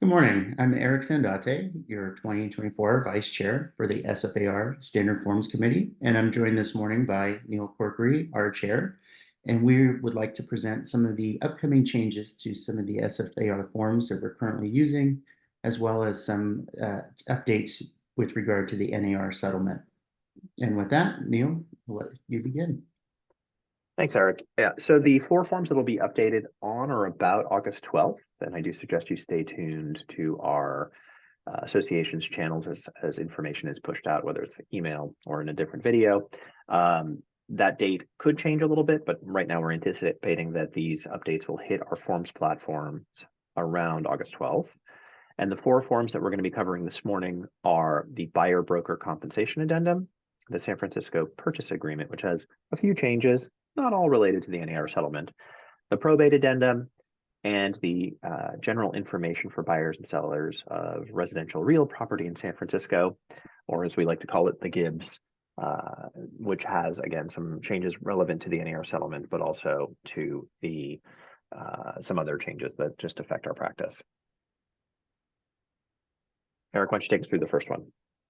Good morning. I'm Eric Sandate, your 2024 Vice Chair for the SFAR Standard Forms Committee, and I'm joined this morning by Neal Corkery, our Chair, and we would like to present some of the upcoming changes to some of the SFAR forms that we're currently using, as well as some updates with regard to the NAR settlement. And with that, Neal, I'll let you begin. Thanks, Eric. Yeah, so the four forms that will be updated on or about August 12th, and I do suggest you stay tuned to our association's channels as information is pushed out, whether it's email or in a different video. That date could change a little bit, but right now we're anticipating that these updates will hit our forms platforms around August 12th. And the four forms that we're going to be covering this morning are the Buyer Broker Compensation Addendum, the San Francisco Purchase Agreement, which has a few changes, not all related to the NAR settlement, the Probate Addendum, and the General Information for Buyers and Sellers of Residential Real Property in San Francisco, or as we like to call it, the GIBS, which has, again, some changes relevant to the NAR settlement, but also to the some other changes that just affect our practice. Eric, why don't you take us through the first one?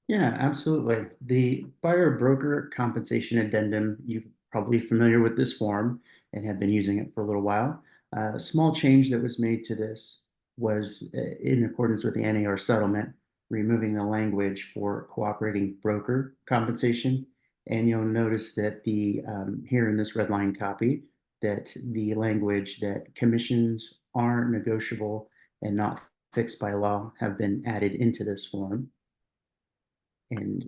Yeah, absolutely. The Buyer Broker Compensation Addendum, you're probably familiar with this form and have been using it for a little while. A small change that was made to this was in accordance with the NAR settlement, removing the language for cooperating broker compensation. And you'll notice that the here in this red line copy, that the language that commissions are negotiable and not fixed by law have been added into this form. And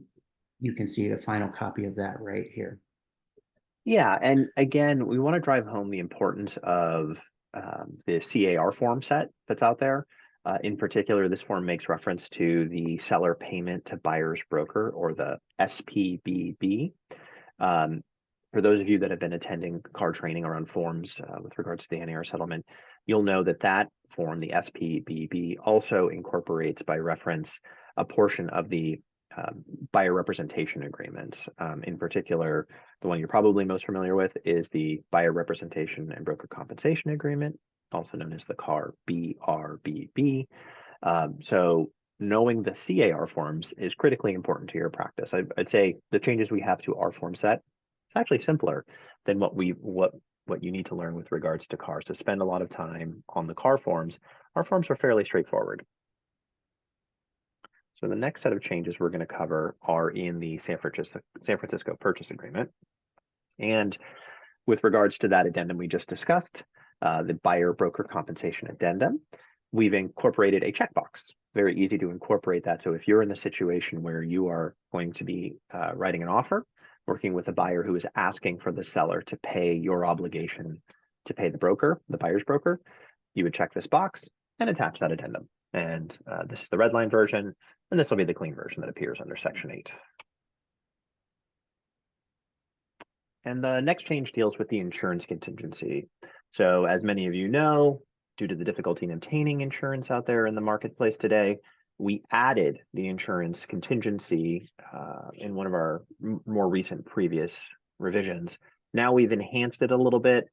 you can see a final copy of that right here. Yeah, and again, we want to drive home the importance of the CAR form set that's out there. In particular, this form makes reference to the seller payment to buyer's broker, or the SPBB. For those of you that have been attending CAR training around forms with regards to the NAR settlement, you'll know that that form, the SPBB, also incorporates by reference a portion of the buyer representation agreements. In particular, the one you're probably most familiar with is the Buyer Representation and Broker Compensation Agreement, also known as the CAR BRBB. So knowing the CAR forms is critically important to your practice. I'd say the changes we have to our form set, it's actually simpler than what you need to learn with regards to CAR. So spend a lot of time on the CAR forms. Our forms are fairly straightforward. So the next set of changes we're going to cover are in the San Francisco Purchase Agreement. And with regards to that addendum we just discussed, the Buyer Broker Compensation Addendum, we've incorporated a checkbox. Very easy to incorporate that. So if you're in the situation where you are going to be writing an offer, working with a buyer who is asking for the seller to pay your obligation to pay the broker, the buyer's broker, you would check this box and attach that addendum. And this is the red line version, and this will be the clean version that appears under Section 8. And the next change deals with the insurance contingency. So as many of you know, due to the difficulty in obtaining insurance out there in the marketplace today, we added the insurance contingency in one of our more recent previous revisions. Now we've enhanced it a little bit.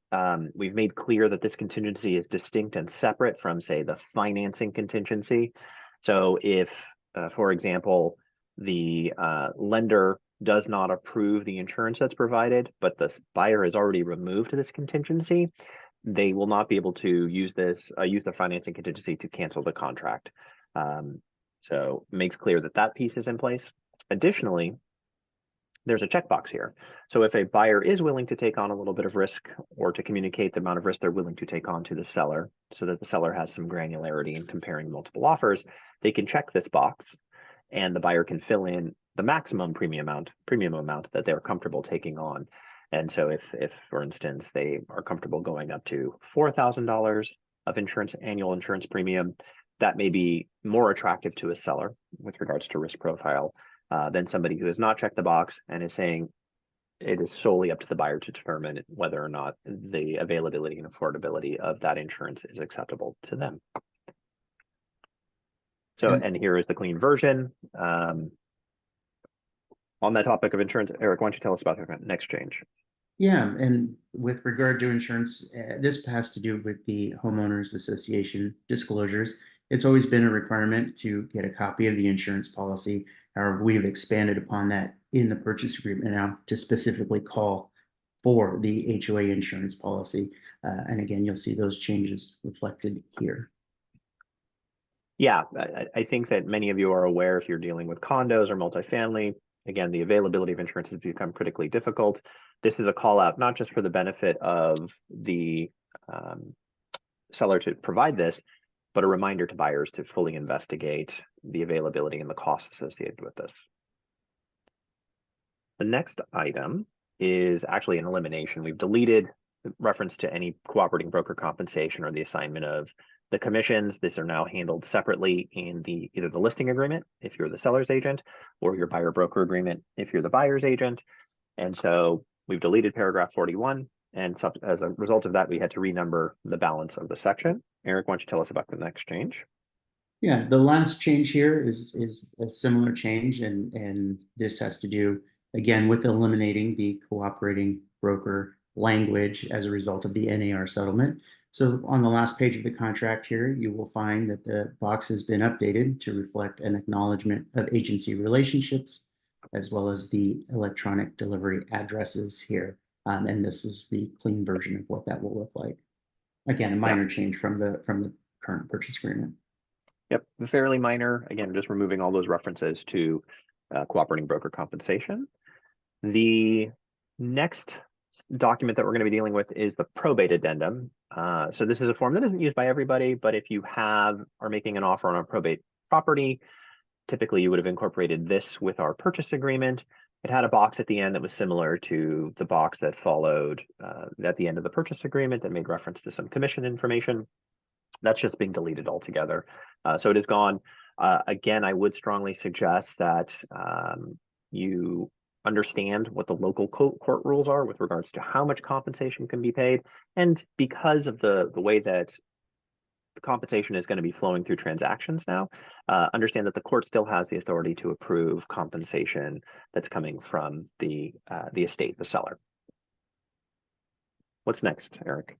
We've made clear that this contingency is distinct and separate from, say, the financing contingency. So if, for example, the lender does not approve the insurance that's provided, but the buyer has already removed this contingency, they will not be able to use the financing contingency to cancel the contract. So it makes clear that that piece is in place. Additionally, there's a checkbox here. So if a buyer is willing to take on a little bit of risk, or to communicate the amount of risk they're willing to take on to the seller so that the seller has some granularity in comparing multiple offers, they can check this box and the buyer can fill in the maximum premium amount that they're comfortable taking on. And so if for instance, they are comfortable going up to $4,000 of annual insurance premium, that may be more attractive to a seller with regards to risk profile than somebody who has not checked the box and is saying it is solely up to the buyer to determine whether or not the availability and affordability of that insurance is acceptable to them. So, and here is the clean version. On that topic of insurance, Eric, why don't you tell us about the next change? Yeah, and with regard to insurance, this has to do with the Homeowners Association disclosures. It's always been a requirement to get a copy of the insurance policy. However, we've expanded upon that in the purchase agreement now to specifically call for the HOA insurance policy. And again, you'll see those changes reflected here. Yeah, I think that many of you are aware if you're dealing with condos or multifamily, again, the availability of insurance has become critically difficult. This is a call out, not just for the benefit of the seller to provide this, but a reminder to buyers to fully investigate the availability and the costs associated with this. The next item is actually an elimination. We've deleted reference to any cooperating broker compensation or the assignment of the commissions. These are now handled separately in either the listing agreement if you're the seller's agent, or your buyer broker agreement if you're the buyer's agent. And so we've deleted paragraph 41. And so as a result of that, we had to renumber the balance of the section. Eric, why don't you tell us about the next change? Yeah, the last change here is a similar change, and this has to do again with eliminating the cooperating broker language as a result of the NAR settlement. So on the last page of the contract here, you will find that the box has been updated to reflect an acknowledgement of agency relationships, as well as the electronic delivery addresses here. And this is the clean version of what that will look like. Again, a minor change from the current purchase agreement. Yep, fairly minor. Again, just removing all those references to cooperating broker compensation. The next document that we're going to be dealing with is the probate addendum. So this is a form that isn't used by everybody, but if you are making an offer on a probate property, typically you would have incorporated this with our purchase agreement. It had a box at the end that was similar to the box that followed at the end of the purchase agreement that made reference to some commission information. That's just being deleted altogether. So it is gone. Again, I would strongly suggest that you understand what the local court rules are with regards to how much compensation can be paid. And because of the way that the compensation is going to be flowing through transactions now, understand that the court still has the authority to approve compensation that's coming from the estate, the seller. What's next, Eric?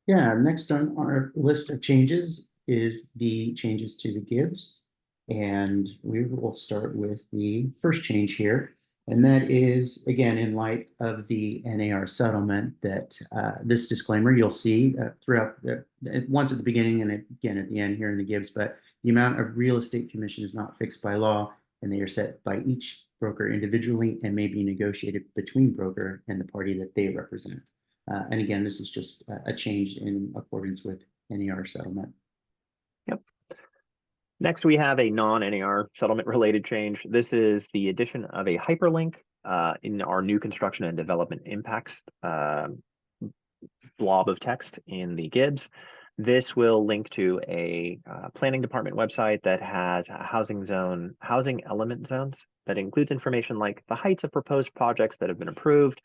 Yeah, next on our list of changes is the changes to the Gibbs. And we will start with the first change here. And that is, again, in light of the NAR settlement, that this disclaimer you'll see throughout once at the beginning and again at the end here in the Gibbs, but the amount of real estate commission is not fixed by law, and they are set by each broker individually and may be negotiated between broker and the party that they represent. And again, this is just a change in accordance with NAR settlement. Yep. Next, we have a non-NAR settlement related change. This is the addition of a hyperlink in our new construction and development impacts blob of text in the Gibbs. This will link to a planning department website that has a housing element zones that includes information like the heights of proposed projects that have been approved.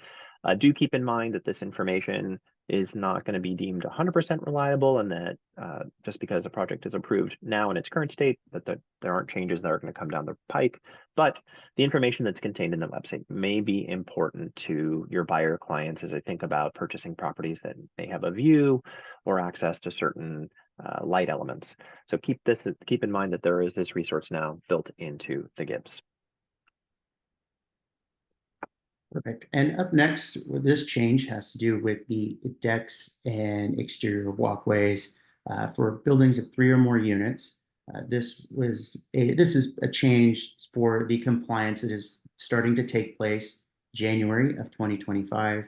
Do keep in mind that this information is not going to be deemed 100% reliable, and that just because a project is approved now in its current state, that there aren't changes that are going to come down the pike. But the information that's contained in the website may be important to your buyer clients as they think about purchasing properties that may have a view or access to certain light elements. So keep in mind that there is this resource now built into the Gibbs. Perfect. And up next, this change has to do with the decks and exterior walkways for buildings of 3 or more units. This is a change for the compliance that is starting to take place January of 2025.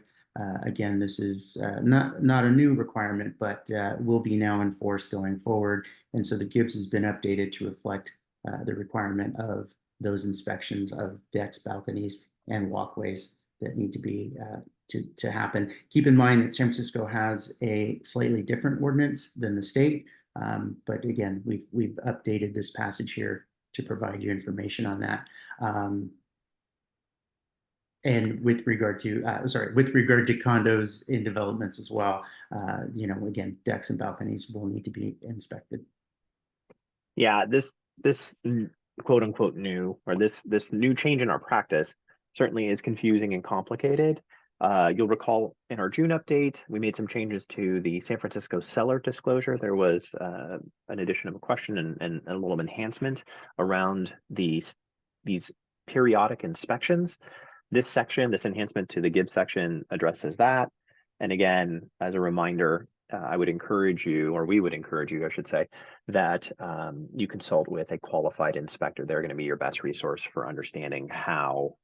Again, this is not a new requirement, but will be now enforced going forward. And so the Gibbs has been updated to reflect the requirement of those inspections of decks, balconies, and walkways that need to be to happen. Keep in mind that San Francisco has a slightly different ordinance than the state, but again, we've updated this passage here to provide you information on that. And with regard to condos in developments as well, again, decks and balconies will need to be inspected. Yeah, this quote unquote new, or this new change in our practice certainly is confusing and complicated. You'll recall in our June update, we made some changes to the San Francisco seller disclosure. There was an addition of a question and a little enhancement around these periodic inspections. This section, this enhancement to the Gibbs section addresses that. And again, as a reminder, I would encourage you, or we would encourage you, I should say, that you consult with a qualified inspector. They're going to be your best resource for understanding how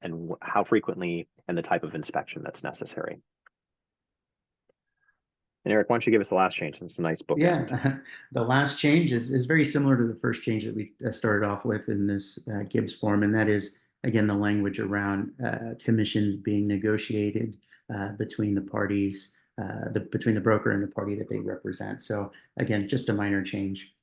and how frequently and the type of inspection that's necessary. And Eric, why don't you give us the last change? It's a nice bookend. Yeah, the last change is very similar to the first change that we started off with in this Gibbs form, and that is, again, the language around commissions being negotiated between the parties, between the broker and the party that they represent. So again, just a minor change.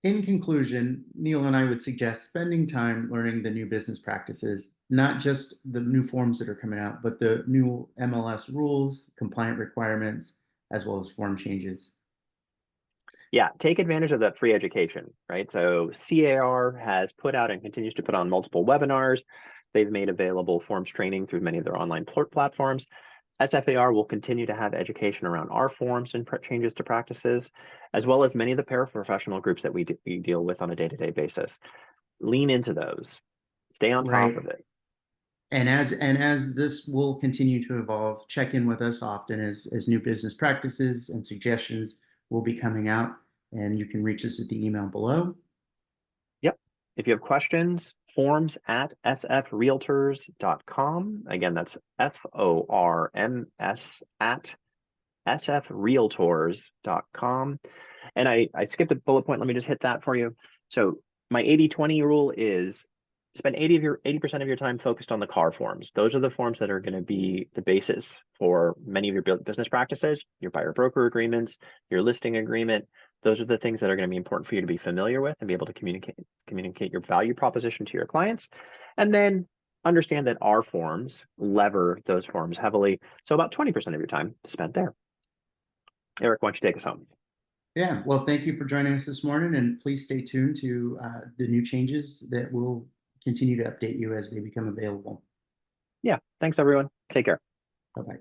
In conclusion, Neal and I would suggest spending time learning the new business practices, not just the new forms that are coming out, but the new MLS rules, compliant requirements, as well as form changes. Yeah, take advantage of that free education, right? So SFAR has put out and continues to put on multiple webinars. They've made available forms training through many of their online platforms. SFAR will continue to have education around our forms and changes to practices, as well as many of the paraprofessional groups that we deal with on a day-to-day basis. Lean into those. Stay on top of it. And as this will continue to evolve, check in with us often as new business practices and suggestions will be coming out, and you can reach us at the email below. Yep. If you have questions, forms at sfrealtors.com. Again, that's FORMS at sfrealtors.com. And I skipped a bullet point. Let me just hit that for you. So my 80-20 rule is spend 80% of your time focused on the CAR forms. Those are the forms that are going to be the basis for many of your business practices, your buyer broker agreements, your listing agreement. Those are the things that are going to be important for you to be familiar with and be able to communicate your value proposition to your clients. And then understand that our forms lever those forms heavily. So about 20% of your time spent there. Eric, why don't you take us home? Yeah, well, thank you for joining us this morning, and please stay tuned to the new changes that will continue to update you as they become available. Yeah, thanks everyone. Take care. Bye-bye.